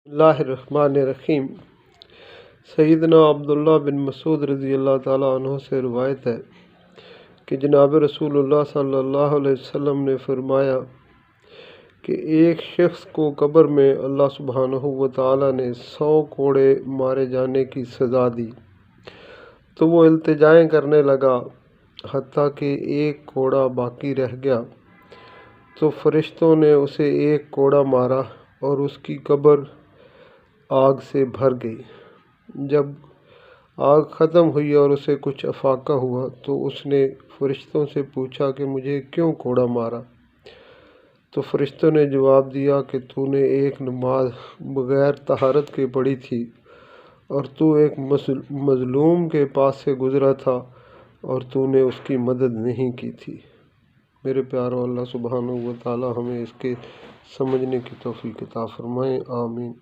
बिस्मिल्लाहिर्रहमानिर्रहीम। सैयदना अब्दुल्ला बिन मसूद रज़ी अल्लाह ताला अन्हु से रिवायत है कि जनाब रसूलुल्लाह सल्लल्लाहु अलैहि वसल्लम ने फरमाया कि एक शख्स को कब्र में अल्लाह सुब्हानहू व तआला ने 100 कोड़े मारे जाने की सज़ा दी। तो वो इल्तिजाएं करने लगा हत्ता कि एक कोड़ा बाकी रह गया। तो फरिश्तों ने उसे एक कोड़ा मारा और उसकी कब्र आग से भर गई। जब आग ख़त्म हुई और उसे कुछ अफाका हुआ तो उसने फरिश्तों से पूछा कि मुझे क्यों कोड़ा मारा। तो फरिश्तों ने जवाब दिया कि तूने एक नमाज बग़ैर तहारत के पढ़ी थी और तू एक मज़लूम के पास से गुज़रा था और तूने उसकी मदद नहीं की थी। मेरे प्यारो, अल्लाह सुब्हानहू व तआला हमें इसके समझने की तौफ़ीक़ अता फ़रमाए। आमीन।